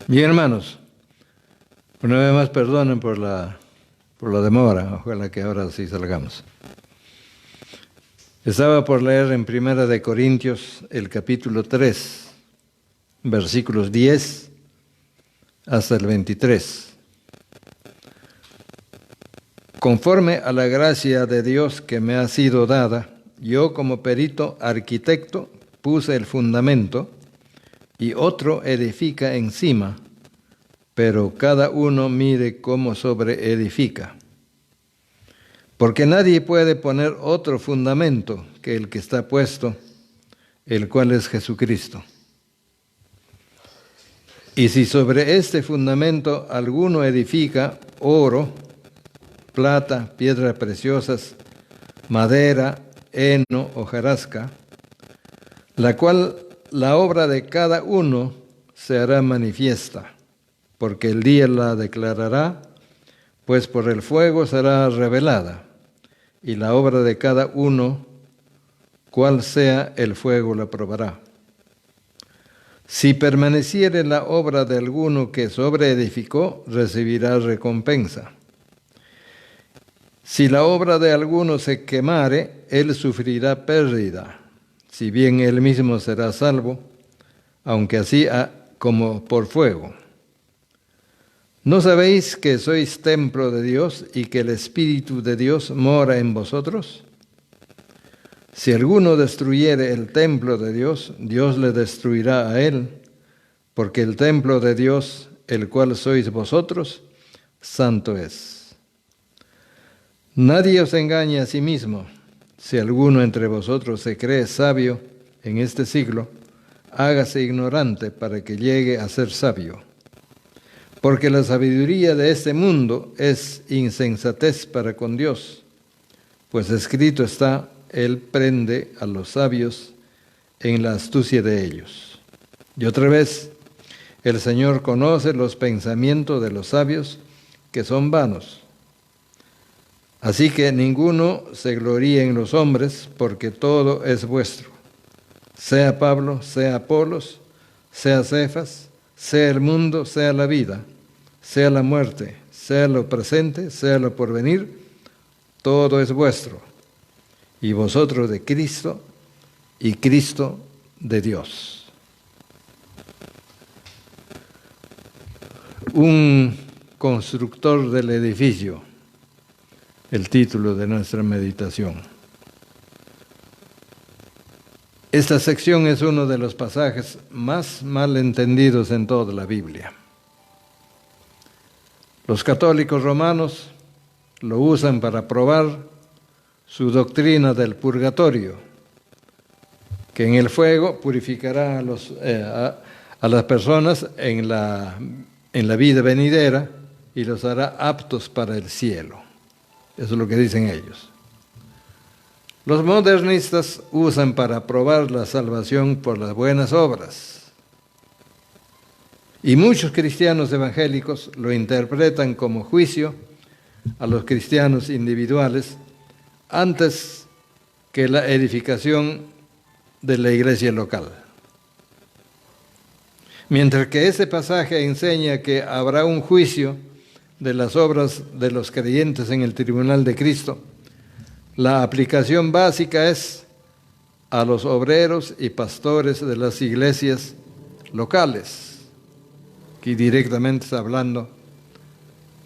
Bien, hermanos, una vez más perdonen por la demora, ojalá que ahora sí salgamos. Estaba por leer en Primera de Corintios el capítulo 3, versículos 10 hasta el 23. Conforme a la gracia de Dios que me ha sido dada, yo como perito arquitecto puse el fundamento y otro edifica encima, pero cada uno mire cómo sobreedifica. Porque nadie puede poner otro fundamento que el que está puesto, el cual es Jesucristo. Y si sobre este fundamento alguno edifica oro, plata, piedras preciosas, madera, heno, hojarasca, la cual la obra de cada uno se hará manifiesta, porque el día la declarará, pues por el fuego será revelada, y la obra de cada uno, cual sea el fuego, la probará. Si permaneciere la obra de alguno que sobreedificó, recibirá recompensa. Si la obra de alguno se quemare, él sufrirá pérdida, si bien él mismo será salvo, aunque así como por fuego. ¿No sabéis que sois templo de Dios y que el Espíritu de Dios mora en vosotros? Si alguno destruyere el templo de Dios, Dios le destruirá a él, porque el templo de Dios, el cual sois vosotros, santo es. Nadie os engañe a sí mismo. Si alguno entre vosotros se cree sabio en este siglo, hágase ignorante para que llegue a ser sabio. Porque la sabiduría de este mundo es insensatez para con Dios, pues escrito está, Él prende a los sabios en la astucia de ellos. Y otra vez, el Señor conoce los pensamientos de los sabios, que son vanos. Así que ninguno se gloríe en los hombres, porque todo es vuestro. Sea Pablo, sea Apolos, sea Cefas, sea el mundo, sea la vida, sea la muerte, sea lo presente, sea lo porvenir, todo es vuestro, y vosotros de Cristo, y Cristo de Dios. Un constructor del edificio, el título de nuestra meditación. Esta sección es uno de los pasajes más mal entendidos en toda la Biblia. Los católicos romanos lo usan para probar su doctrina del purgatorio, que en el fuego purificará a las personas en la vida venidera y los hará aptos para el cielo. Eso es lo que dicen ellos. Los modernistas usan para probar la salvación por las buenas obras. Y muchos cristianos evangélicos lo interpretan como juicio a los cristianos individuales antes que la edificación de la iglesia local. Mientras que ese pasaje enseña que habrá un juicio de las obras de los creyentes en el tribunal de Cristo, la aplicación básica es a los obreros y pastores de las iglesias locales. Aquí directamente está hablando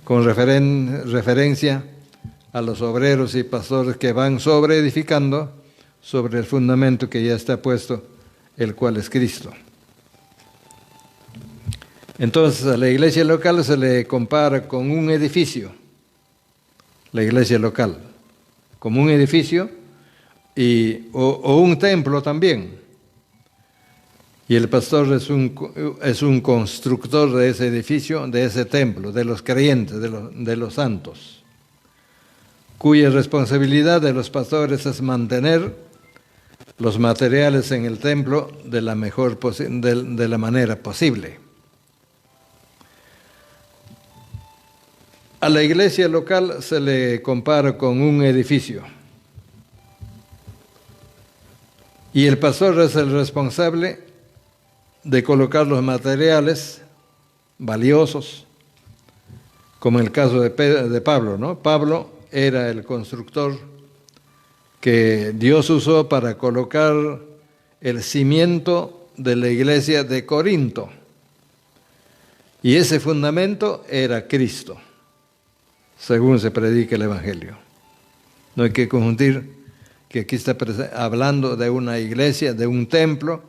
con referencia a los obreros y pastores que van sobreedificando sobre el fundamento que ya está puesto, el cual es Cristo. Entonces a la iglesia local se le compara con un edificio, la iglesia local, como un edificio o un templo también. Y el pastor es un constructor de ese edificio, de ese templo, de los creyentes, de los santos, cuya responsabilidad de los pastores es mantener los materiales en el templo de la manera posible. A la iglesia local se le compara con un edificio. Y el pastor es el responsable de colocar los materiales valiosos, como en el caso de Pablo, ¿no? Pablo era el constructor que Dios usó para colocar el cimiento de la iglesia de Corinto. Y ese fundamento era Cristo, según se predica el Evangelio. No hay que confundir que aquí está hablando de una iglesia, de un templo,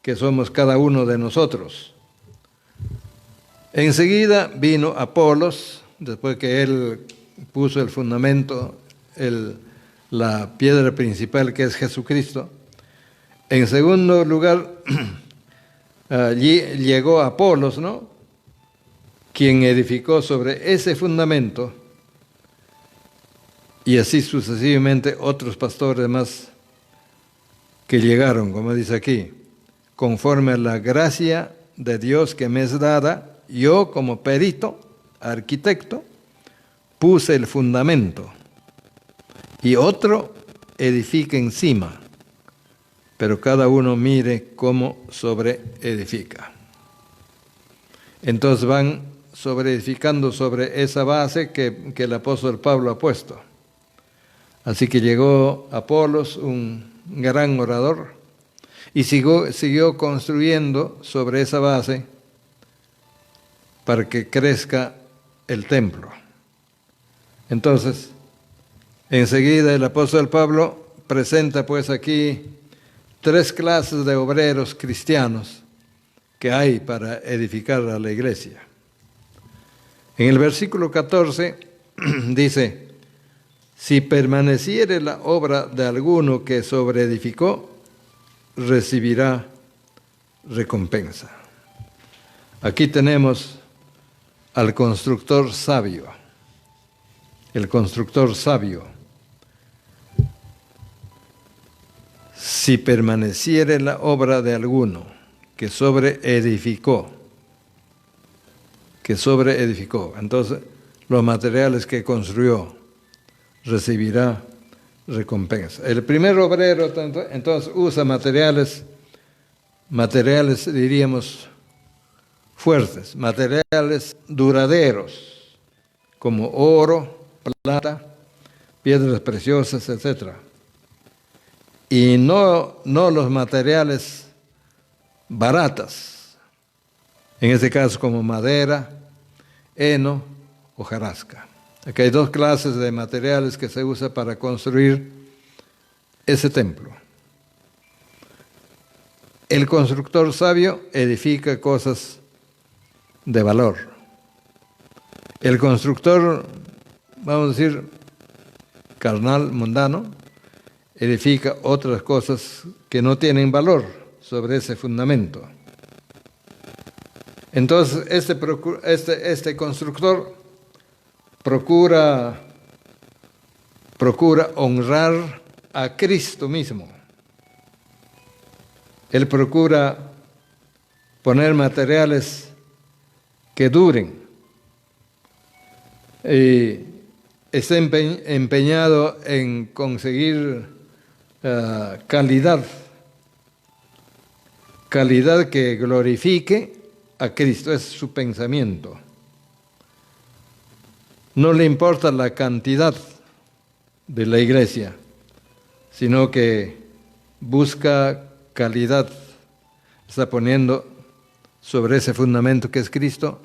que somos cada uno de nosotros. Enseguida vino Apolos, después que él puso el fundamento, la piedra principal que es Jesucristo. En segundo lugar, allí llegó Apolos, ¿no? Quien edificó sobre ese fundamento, y así sucesivamente otros pastores más que llegaron, como dice aquí, conforme a la gracia de Dios que me es dada, yo como perito, arquitecto, puse el fundamento, y otro edifica encima, pero cada uno mire cómo sobreedifica. Entonces van sobreedificando sobre esa base que el apóstol Pablo ha puesto. Así que llegó Apolos, un gran orador, y siguió construyendo sobre esa base para que crezca el templo. Entonces, enseguida el apóstol Pablo presenta pues aquí 3 clases de obreros cristianos que hay para edificar a la iglesia. En el versículo 14 dice: si permaneciere la obra de alguno que sobreedificó, recibirá recompensa. Aquí tenemos al constructor sabio. El constructor sabio. Si permaneciere la obra de alguno que sobreedificó, entonces los materiales que construyó, recibirá recompensa. El primer obrero entonces usa materiales diríamos fuertes, materiales duraderos, como oro, plata, piedras preciosas, etc. Y no los materiales baratas, en este caso como madera, heno o hojarasca. Aquí hay 2 clases de materiales que se usa para construir ese templo. El constructor sabio edifica cosas de valor. El constructor, vamos a decir, carnal, mundano, edifica otras cosas que no tienen valor sobre ese fundamento. Entonces, este constructor procura honrar a Cristo mismo. Él procura poner materiales que duren. Y está empeñado en conseguir calidad que glorifique a Cristo, es su pensamiento. No le importa la cantidad de la iglesia, sino que busca calidad. Está poniendo sobre ese fundamento que es Cristo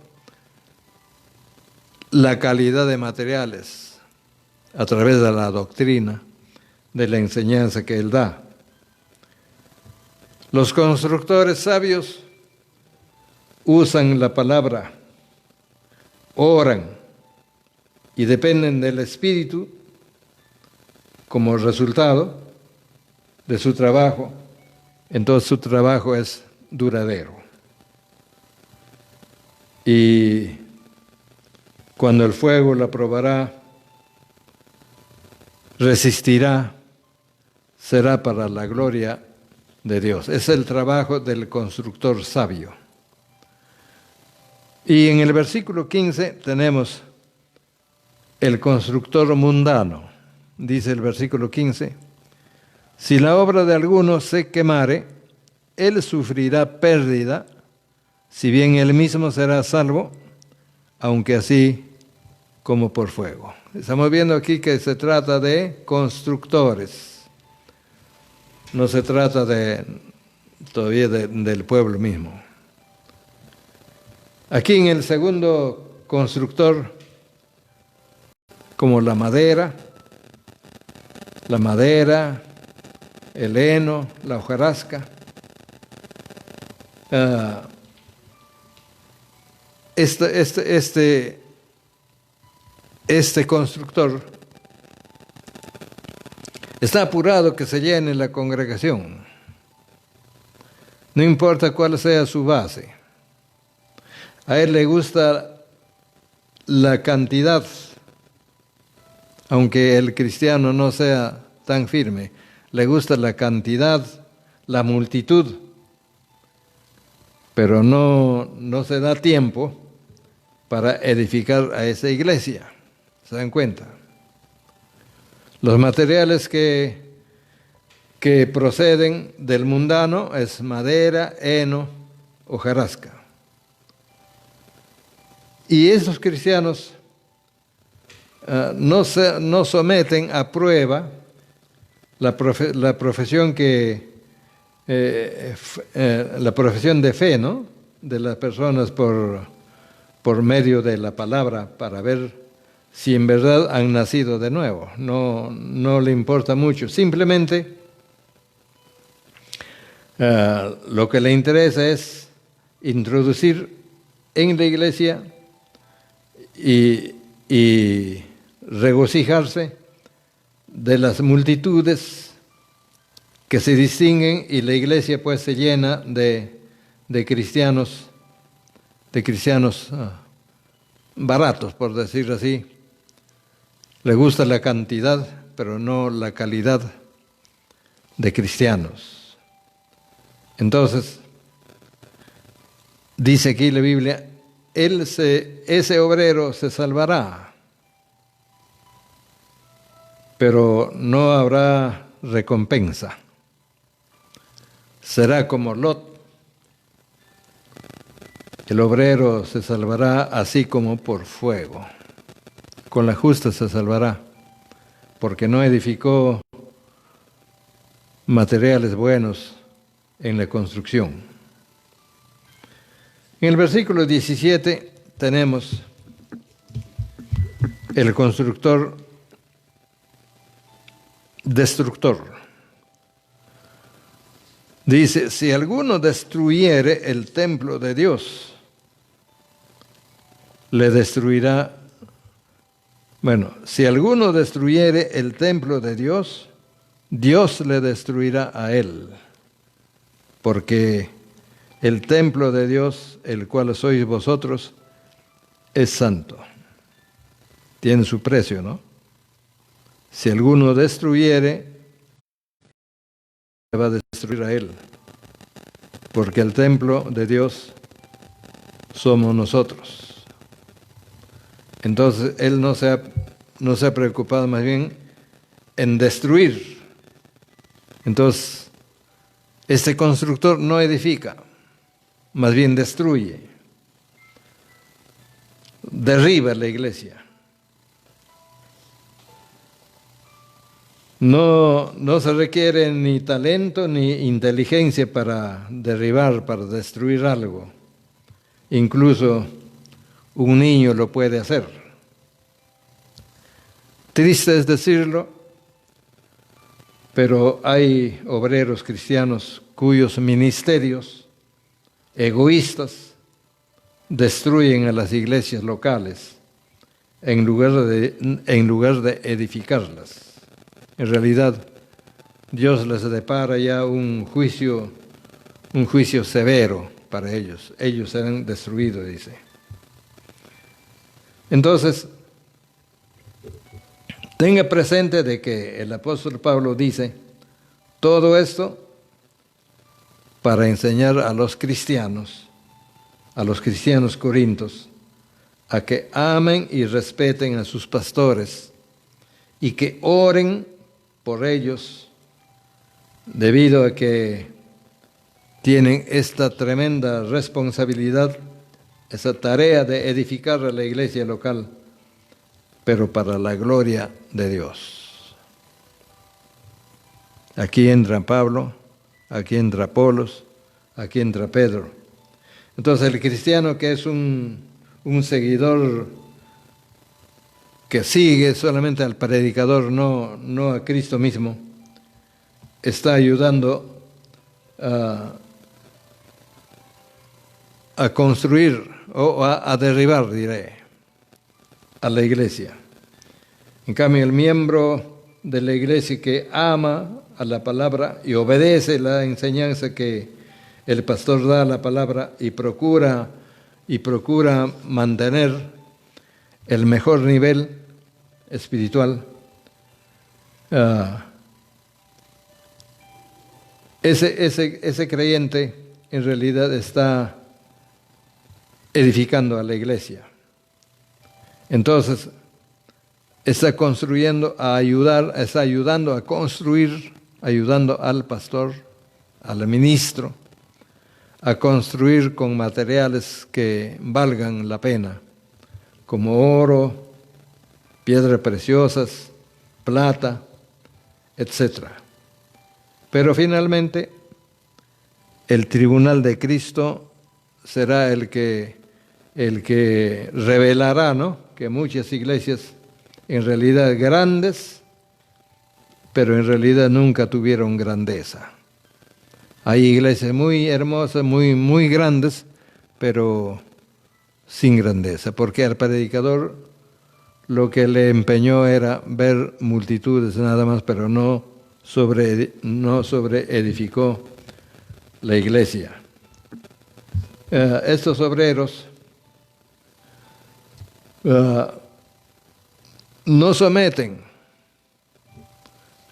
la calidad de materiales a través de la doctrina, de la enseñanza que Él da. Los constructores sabios usan la palabra, oran y dependen del Espíritu como resultado de su trabajo. Entonces su trabajo es duradero. Y cuando el fuego la probará, resistirá, será para la gloria de Dios. Es el trabajo del constructor sabio. Y en el versículo 15 tenemos el constructor mundano. Dice el versículo 15: si la obra de alguno se quemare, él sufrirá pérdida, si bien él mismo será salvo, aunque así como por fuego. Estamos viendo aquí que se trata de constructores, no se trata todavía del pueblo mismo. Aquí en el segundo constructor, como la madera, el heno, la hojarasca, este constructor está apurado que se llene la congregación. No importa cuál sea su base. A él le gusta la cantidad, aunque el cristiano no sea tan firme. Le gusta la cantidad, la multitud, pero no se da tiempo para edificar a esa iglesia. ¿Se dan cuenta? Los materiales que proceden del mundano es madera, heno, hojarasca. Y esos cristianos no someten a prueba la profesión la profesión de fe, ¿no?, de las personas por medio de la palabra, para ver si en verdad han nacido de nuevo. No le importa mucho. Simplemente lo que le interesa es introducir en la iglesia y regocijarse de las multitudes que se distinguen, y la iglesia pues se llena de cristianos baratos, por decirlo así. Le gusta la cantidad, pero no la calidad de cristianos. Entonces, dice aquí la Biblia, ese obrero se salvará, pero no habrá recompensa. Será como Lot. El obrero se salvará así como por fuego. Con la justa se salvará, porque no edificó materiales buenos en la construcción. En el versículo 17 tenemos el constructor destructor. Dice, si alguno destruyere el templo de Dios, le destruirá. Bueno, si alguno destruyere el templo de Dios, Dios le destruirá a él, porque el templo de Dios, el cual sois vosotros, es santo. Tiene su precio, ¿no? Si alguno destruyere, va a destruir a él, porque el templo de Dios somos nosotros. Entonces, él no se ha preocupado más bien en destruir. Entonces, este constructor no edifica, más bien destruye, derriba la iglesia. No se requiere ni talento ni inteligencia para derribar, para destruir algo. Incluso un niño lo puede hacer. Triste es decirlo, pero hay obreros cristianos cuyos ministerios egoístas destruyen a las iglesias locales en lugar de edificarlas. En realidad, Dios les depara ya un juicio severo para ellos. Ellos serán destruidos, dice. Entonces, tenga presente de que el apóstol Pablo dice todo esto para enseñar a los cristianos corintios, a que amen y respeten a sus pastores y que oren por ellos, debido a que tienen esta tremenda responsabilidad, esa tarea de edificar a la iglesia local, pero para la gloria de Dios. Aquí entra Pablo, aquí entra Apolos, aquí entra Pedro. Entonces el cristiano que es un seguidor que sigue solamente al predicador, no a Cristo mismo, está ayudando a construir o a derribar, diré, a la iglesia. En cambio, el miembro de la iglesia que ama a la palabra y obedece la enseñanza que el pastor da a la palabra y procura mantener el mejor nivel espiritual, ese creyente en realidad está edificando a la iglesia. Entonces, está ayudando a construir, ayudando al pastor, al ministro, a construir con materiales que valgan la pena, como oro, piedras preciosas, plata, etc. Pero finalmente, el tribunal de Cristo será el que revelará, ¿no?, que muchas iglesias en realidad grandes, pero en realidad nunca tuvieron grandeza. Hay iglesias muy hermosas, muy grandes, pero sin grandeza, porque al predicador lo que le empeñó era ver multitudes nada más, pero no sobreedificó la iglesia. Estos obreros no someten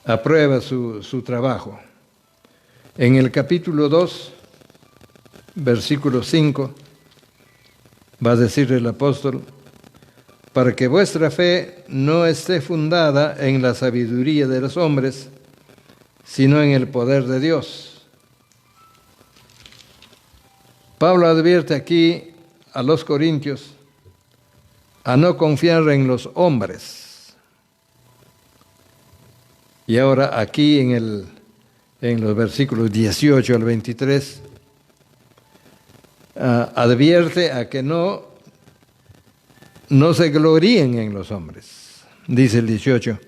a prueba su trabajo. En el capítulo 2, versículo 5, va a decir el apóstol: para que vuestra fe no esté fundada en la sabiduría de los hombres, sino en el poder de Dios. Pablo advierte aquí a los corintios a no confiar en los hombres. Y ahora aquí en los versículos 18 al 23, advierte a que no se gloríen en los hombres. Dice el 18: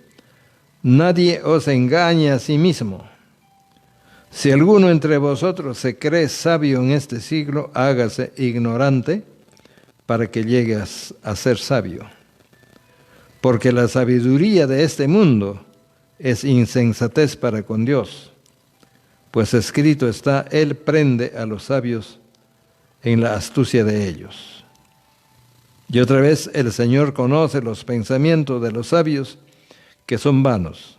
nadie os engañe a sí mismo. Si alguno entre vosotros se cree sabio en este siglo, hágase ignorante para que llegue a ser sabio. Porque la sabiduría de este mundo es insensatez para con Dios. Pues escrito está: Él prende a los sabios en la astucia de ellos. Y otra vez, el Señor conoce los pensamientos de los sabios, que son vanos.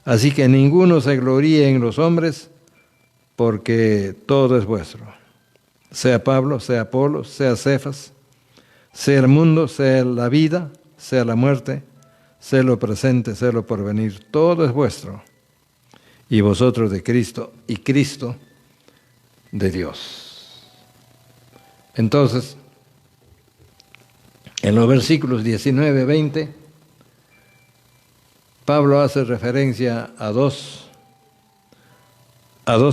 Así que ninguno se gloríe en los hombres, porque todo es vuestro. Sea Pablo, sea Apolos, sea Cefas, sea el mundo, sea la vida, sea la muerte, sea lo presente, sea lo porvenir, todo es vuestro. Y vosotros de Cristo, y Cristo de Dios. Entonces, en los versículos 19 y 20, Pablo hace referencia a dos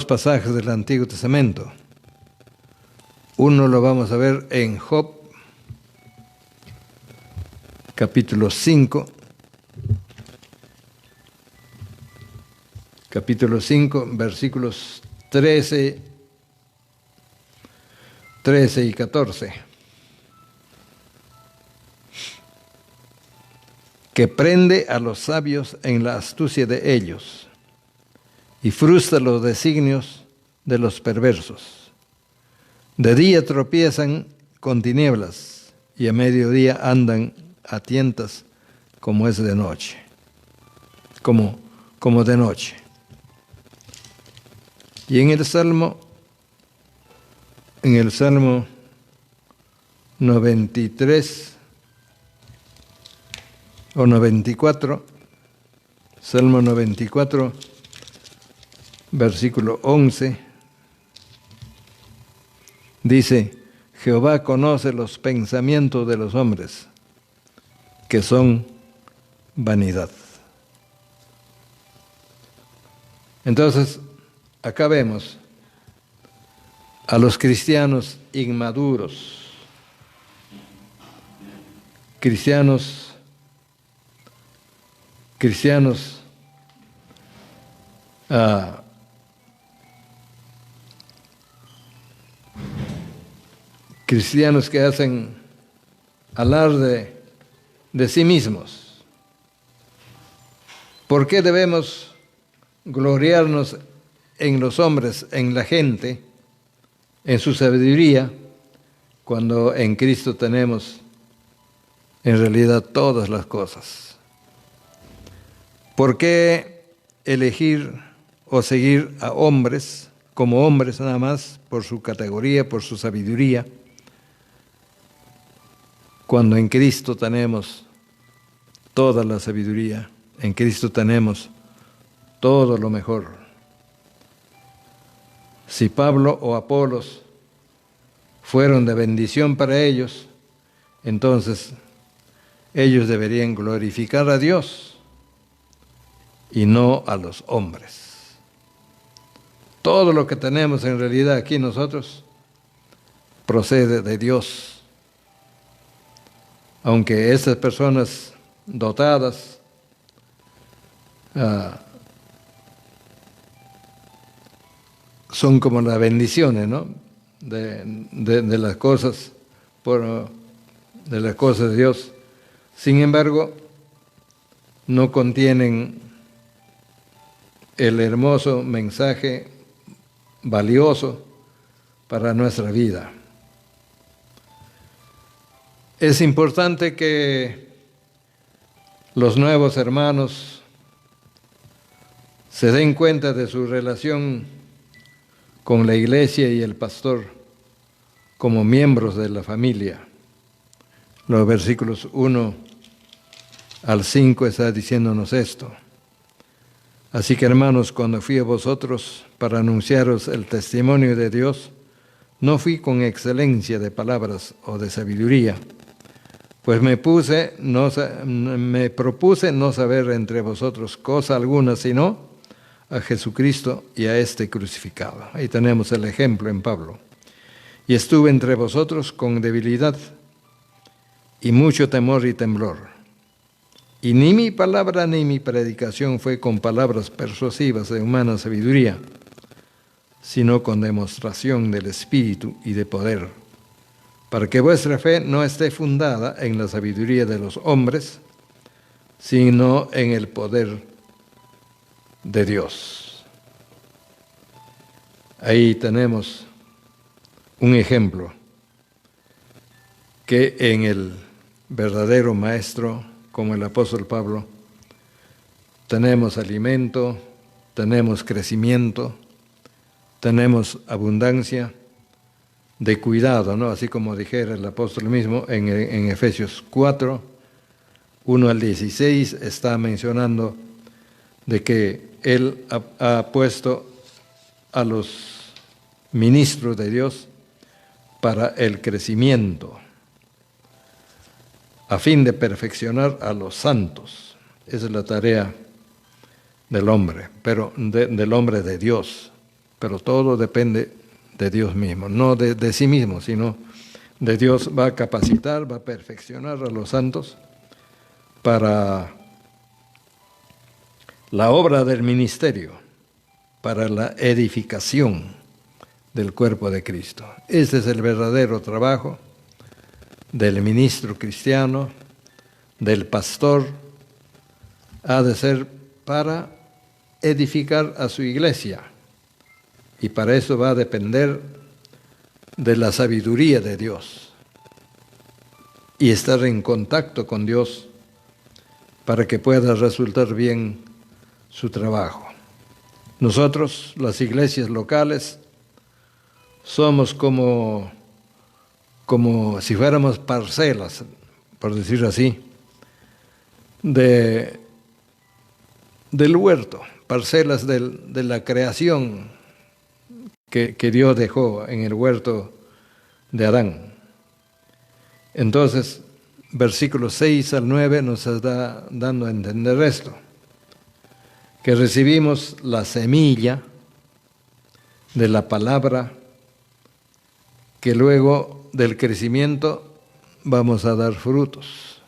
pasajes del Antiguo Testamento. Uno lo vamos a ver en Job, capítulo 5, versículos 13 y 14. Que prende a los sabios en la astucia de ellos y frustra los designios de los perversos. De día tropiezan con tinieblas y a mediodía andan a tientas como es de noche, como de noche. Y en el Salmo 93 o 94, Salmo 94, versículo 11, Dice, Jehová conoce los pensamientos de los hombres, que son vanidad. Entonces, acá vemos a los cristianos inmaduros, cristianos que hacen alarde de sí mismos. ¿Por qué debemos gloriarnos en los hombres, en la gente, en su sabiduría, cuando en Cristo tenemos en realidad todas las cosas? ¿Por qué elegir o seguir a hombres como hombres nada más por su categoría, por su sabiduría, cuando en Cristo tenemos toda la sabiduría, en Cristo tenemos todo lo mejor? Si Pablo o Apolos fueron de bendición para ellos, entonces ellos deberían glorificar a Dios y no a los hombres. Todo lo que tenemos en realidad aquí nosotros procede de Dios. Aunque estas personas dotadas son como las bendiciones, ¿no?, de las cosas, de las cosas de Dios. Sin embargo, no contienen el hermoso mensaje valioso para nuestra vida. Es importante que los nuevos hermanos se den cuenta de su relación con la iglesia y el pastor como miembros de la familia. Los versículos 1 al 5 está diciéndonos esto. Así que, hermanos, cuando fui a vosotros para anunciaros el testimonio de Dios, no fui con excelencia de palabras o de sabiduría, pues me propuse no saber entre vosotros cosa alguna, sino a Jesucristo y a este crucificado. Ahí tenemos el ejemplo en Pablo. Y estuve entre vosotros con debilidad y mucho temor y temblor. Y ni mi palabra ni mi predicación fue con palabras persuasivas de humana sabiduría, sino con demostración del Espíritu y de poder, para que vuestra fe no esté fundada en la sabiduría de los hombres, sino en el poder de Dios. Ahí tenemos un ejemplo que en el verdadero maestro, como el apóstol Pablo, tenemos alimento, tenemos crecimiento, tenemos abundancia de cuidado, ¿no? Así como dijera el apóstol mismo en Efesios 4, 1 al 16, está mencionando de que él ha puesto a los ministros de Dios para el crecimiento, a fin de perfeccionar a los santos. Esa es la tarea del hombre, pero del hombre de Dios. Pero todo depende de Dios mismo, no de sí mismo, sino de Dios. Va a capacitar, va a perfeccionar a los santos para la obra del ministerio, para la edificación del cuerpo de Cristo. Este es el verdadero trabajo del ministro cristiano, del pastor. Ha de ser para edificar a su iglesia, y para eso va a depender de la sabiduría de Dios y estar en contacto con Dios para que pueda resultar bien su trabajo. Nosotros, las iglesias locales, somos como si fuéramos parcelas, por decirlo así, del huerto, parcelas de la creación que Dios dejó en el huerto de Adán. Entonces, versículos 6 al 9 nos está dando a entender esto, que recibimos la semilla de la palabra, que luego del crecimiento vamos a dar frutos.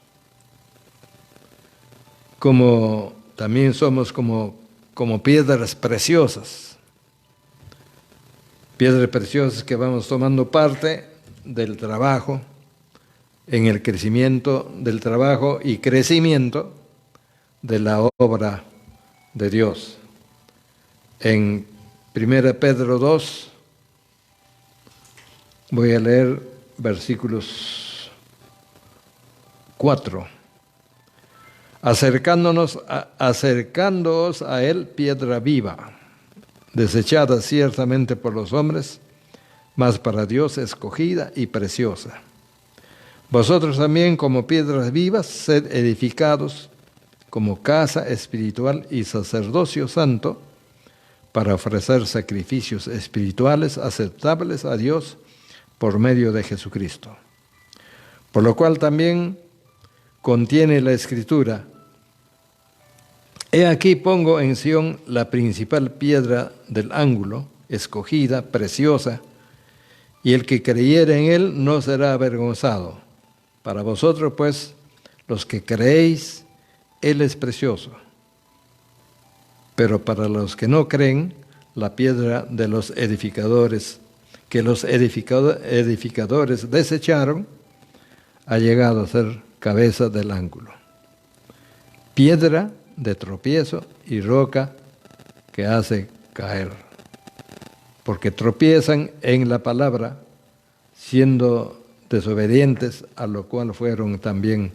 Como también somos como piedras preciosas que vamos tomando parte del trabajo, en el crecimiento del trabajo y crecimiento de la obra de Dios. En 1 Pedro 2, voy a leer versículos 4. Acercándoos a él, piedra viva, desechada ciertamente por los hombres, mas para Dios escogida y preciosa. Vosotros también, como piedras vivas, sed edificados como casa espiritual y sacerdocio santo, para ofrecer sacrificios espirituales aceptables a Dios por medio de Jesucristo. Por lo cual también contiene la Escritura: He aquí pongo en Sión la principal piedra del ángulo, escogida, preciosa, y el que creyere en él no será avergonzado. Para vosotros, pues, los que creéis, él es precioso. Pero para los que no creen, la piedra de los edificadores, que los edificadores desecharon, ha llegado a ser cabeza del ángulo, piedra de tropiezo y roca que hace caer, porque tropiezan en la palabra, siendo desobedientes, a lo cual fueron también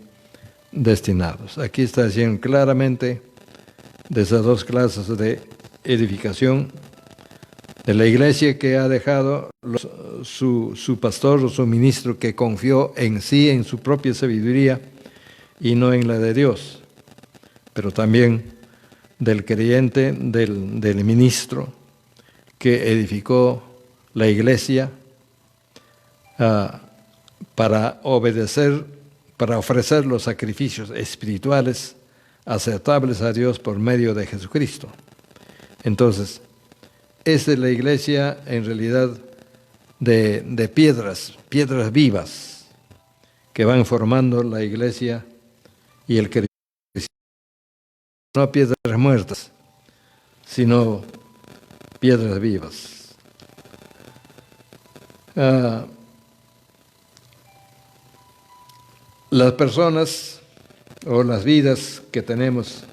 destinados. Aquí está diciendo claramente de esas dos clases de edificación, de la iglesia que ha dejado su pastor o su ministro, que confió en sí, en su propia sabiduría y no en la de Dios, pero también del creyente, del ministro que edificó la iglesia para obedecer, para ofrecer los sacrificios espirituales aceptables a Dios por medio de Jesucristo. Entonces, esta es la iglesia en realidad de piedras vivas que van formando la iglesia y el cristianismo. No piedras muertas, sino piedras vivas. Las personas o las vidas que tenemos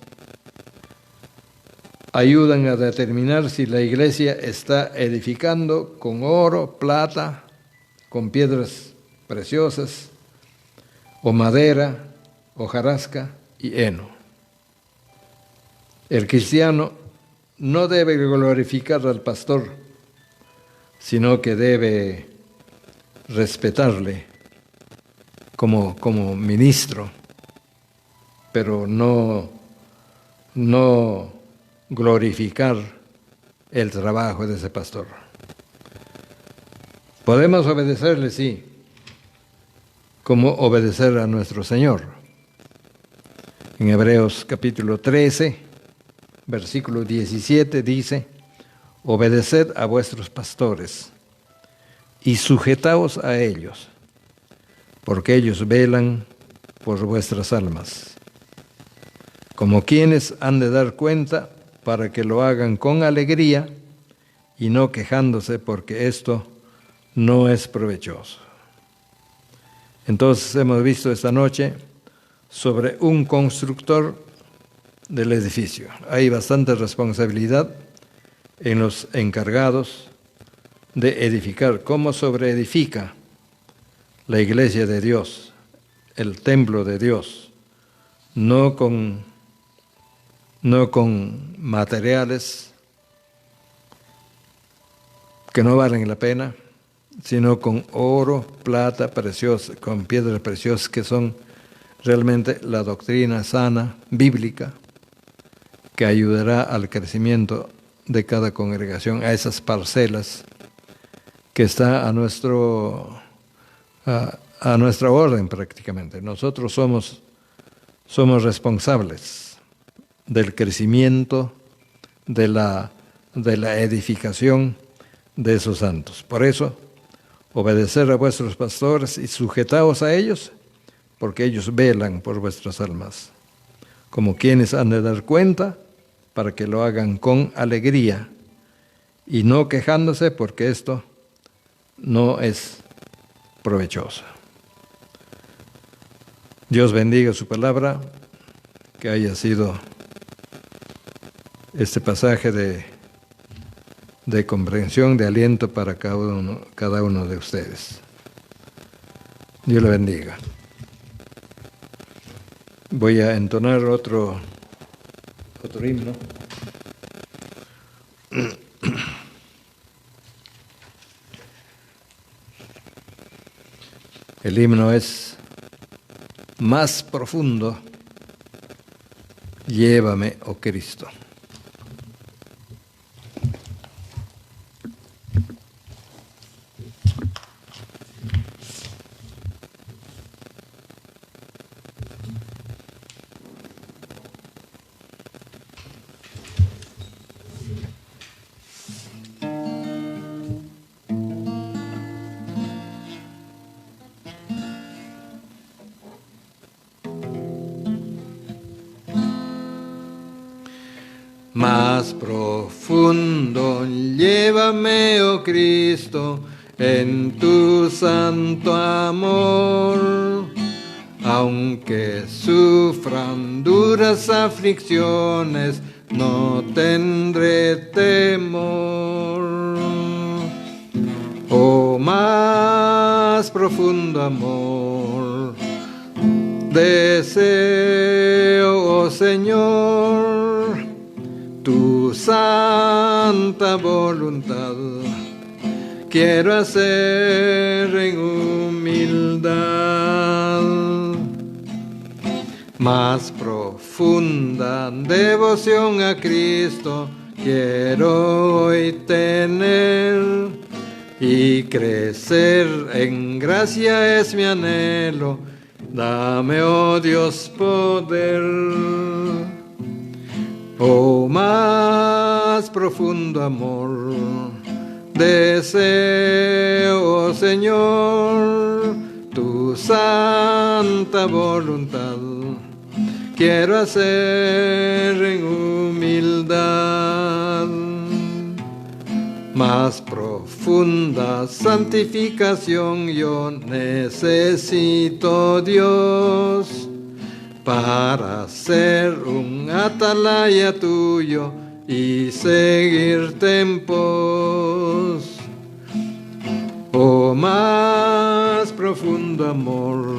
ayudan a determinar si la iglesia está edificando con oro, plata, con piedras preciosas, o madera, hojarasca y heno. El cristiano no debe glorificar al pastor, sino que debe respetarle como ministro, pero no glorificar el trabajo de ese pastor. Podemos obedecerle, sí, como obedecer a nuestro Señor. En Hebreos capítulo 13, versículo 17 dice: obedeced a vuestros pastores y sujetaos a ellos, porque ellos velan por vuestras almas, como quienes han de dar cuenta, para que lo hagan con alegría y no quejándose, porque esto no es provechoso. Entonces hemos visto esta noche sobre un constructor del edificio. Hay bastante responsabilidad en los encargados de edificar. ¿Cómo sobreedifica la iglesia de Dios, el templo de Dios? No con materiales que no valen la pena, sino con oro, plata preciosa, con piedras preciosas, que son realmente la doctrina sana, bíblica, que ayudará al crecimiento de cada congregación, a esas parcelas que está a nuestro a nuestra orden prácticamente. Nosotros somos responsables del crecimiento, de la edificación de esos santos. Por eso, obedecer a vuestros pastores y sujetaos a ellos, porque ellos velan por vuestras almas, como quienes han de dar cuenta, para que lo hagan con alegría y no quejándose, porque esto no es provechoso. Dios bendiga su palabra, que haya sido este pasaje de comprensión, de aliento para cada uno de ustedes. Dios le bendiga. Voy a entonar otro himno. El himno es Más profundo, llévame, oh Cristo. Más profundo, llévame, oh Cristo, en tu santo amor. Aunque sufran duras aflicciones, no tendré temor. Oh, más profundo amor, deseo, oh Señor, tu santa voluntad quiero hacer en humildad. Más profunda devoción a Cristo quiero hoy tener, y crecer en gracia es mi anhelo. Dame, oh Dios, poder. Oh, más profundo amor, deseo, oh Señor, tu santa voluntad quiero hacer en humildad. Más profunda santificación yo necesito, Dios, para ser un atalaya tuyo y seguirte en pos. Oh, más profundo amor,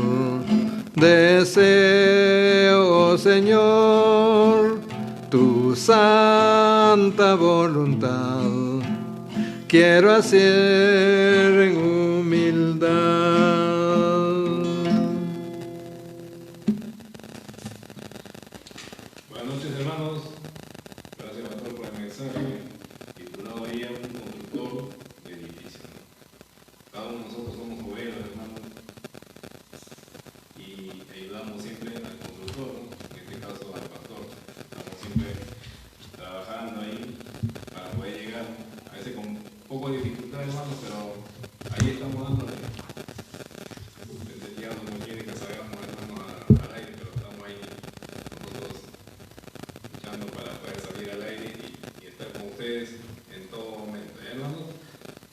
deseo, oh Señor, tu santa voluntad quiero hacer en humildad. Buenas noches, hermanos. Gracias, pastor, por el mensaje titulado ahí Un constructor de edificio. Cada uno de nosotros somos obreros, hermanos, y ayudamos siempre al constructor, ¿no? En este caso al pastor. Estamos siempre trabajando ahí para poder llegar, a veces con un poco de dificultad, hermanos, pero ahí estamos dándole. Ya no quiere que salgamos, hermanos, al aire, pero estamos ahí nosotros luchando para poder salir al aire y estar con ustedes en todo momento. Hermanos,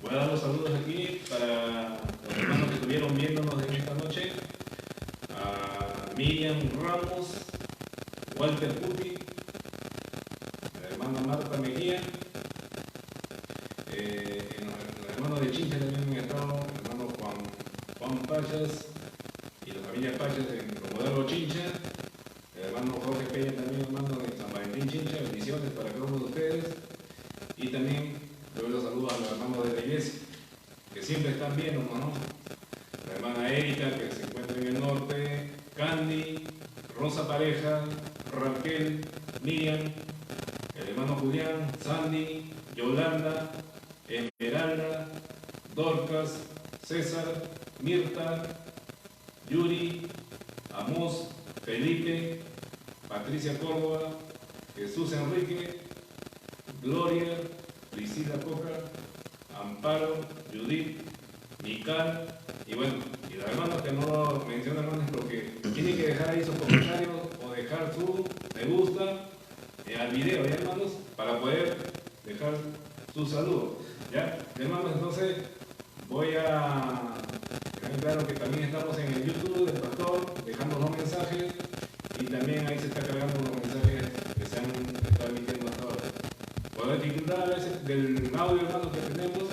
voy a dar los saludos aquí para los hermanos que estuvieron viéndonos en esta noche: a Miriam Ramos, Walter Puti, la hermana Marta Mejía, los hermanos de Chincha también han estado, el hermano Juan Pachas y la familia Pachas en Comodoro Chincha, el hermano Jorge Peña también, hermano de San Valentín Chincha. Bendiciones para cada uno de ustedes. Y también doy los saludos a los hermanos de la iglesia que siempre están viendo, ¿no? La hermana Erika, que se encuentra en el norte, Candy, Rosa Pareja, Raquel, Miriam, el hermano Julián, Sandy, Yolanda, Esmeralda, Dorcas, César, Mirta, Yuri, Amos, Felipe, Patricia Córdoba, Jesús Enrique, Gloria, Priscila Coca, Amparo, Judith, Mical, y bueno, y los hermanos que no lo mencionan, hermanos, porque tienen que dejar ahí sus comentarios o dejar su me gusta al video, ¿ya, hermanos? Para poder dejar su saludo, ¿ya? Hermanos, entonces voy a dejar claro que también estamos en el YouTube del pastor, dejando los mensajes, y también ahí se está cargando los mensajes que se han estado emitiendo hasta ahora. Por la dificultad a veces del audio, hermanos, que tenemos,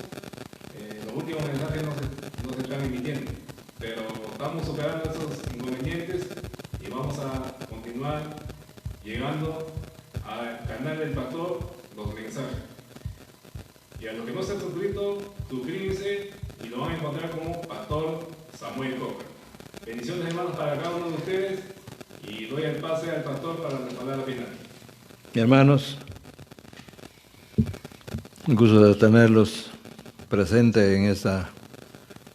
los últimos mensajes no se están emitiendo, pero estamos superando esos inconvenientes y vamos a continuar llegando al canal del pastor los mensajes. Y a los que no se han suscrito, suscríbanse y lo van a encontrar como Pastor Samuel Coca. Bendiciones, hermanos, para cada uno de ustedes, y doy el pase al pastor para la palabra final. Hermanos, un gusto de tenerlos presentes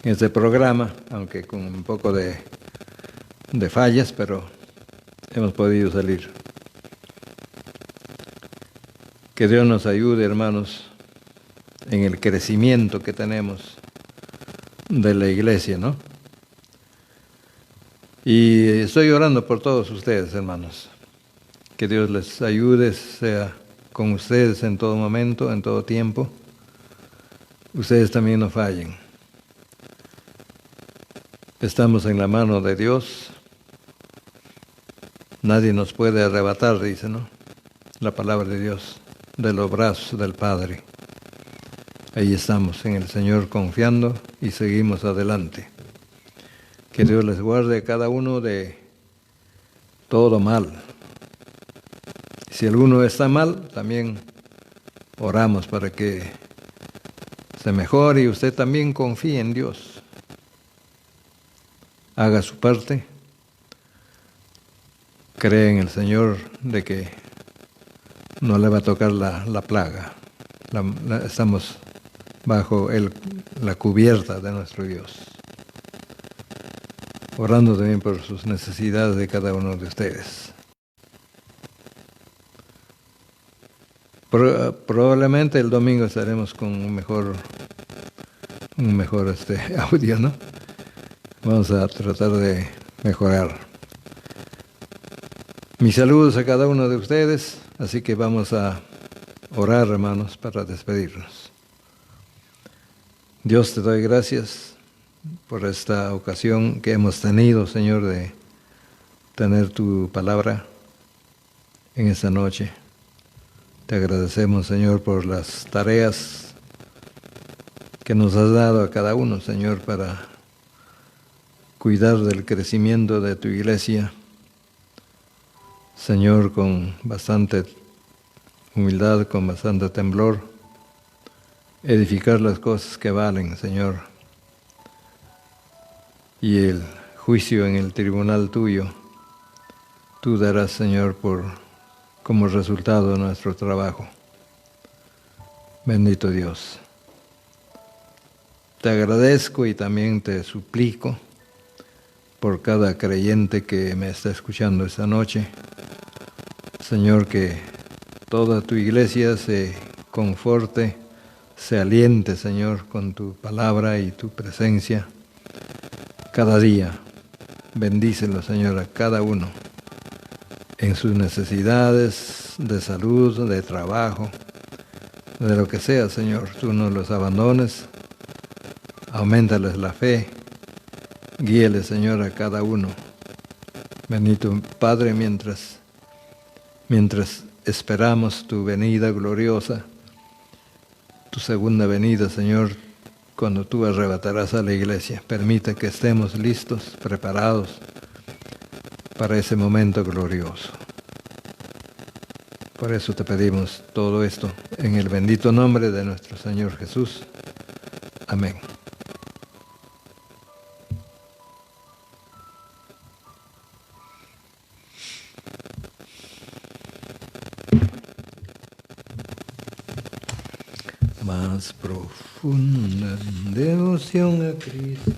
en este programa, aunque con un poco de fallas, pero hemos podido salir. Que Dios nos ayude, hermanos, en el crecimiento que tenemos de la iglesia, ¿no? Y estoy orando por todos ustedes, hermanos. Que Dios les ayude, sea con ustedes en todo momento, en todo tiempo. Ustedes también no fallen. Estamos en la mano de Dios. Nadie nos puede arrebatar, dice, ¿no? La palabra de Dios, de los brazos del Padre. Ahí estamos en el Señor confiando y seguimos adelante. Que Dios les guarde a cada uno de todo mal. Si alguno está mal, también oramos para que se mejore, y usted también confíe en Dios. Haga su parte. Cree en el Señor de que no le va a tocar la plaga. Estamos bajo la cubierta de nuestro Dios. Orando también por sus necesidades de cada uno de ustedes. Probablemente el domingo estaremos con un mejor audio, ¿no? Vamos a tratar de mejorar. Mis saludos a cada uno de ustedes, así que vamos a orar, hermanos, para despedirnos. Dios, te doy gracias por esta ocasión que hemos tenido, Señor, de tener tu palabra en esta noche. Te agradecemos, Señor, por las tareas que nos has dado a cada uno, Señor, para cuidar del crecimiento de tu iglesia. Señor, con bastante humildad, con bastante temblor, edificar las cosas que valen, Señor. Y el juicio en el tribunal tuyo, tú darás, Señor, como resultado de nuestro trabajo. Bendito Dios. Te agradezco y también te suplico por cada creyente que me está escuchando esta noche. Señor, que toda tu iglesia se conforte, se aliente, Señor, con tu palabra y tu presencia. Cada día, bendícelo, Señor, a cada uno en sus necesidades de salud, de trabajo, de lo que sea, Señor. Tú no los abandones, auméntales la fe, guíeles, Señor, a cada uno. Bendito Padre, mientras esperamos tu venida gloriosa, tu segunda venida, Señor, cuando tú arrebatarás a la iglesia. Permite que estemos listos, preparados para ese momento glorioso. Por eso te pedimos todo esto en el bendito nombre de nuestro Señor Jesús. Amén. Más profunda devoción a Cristo.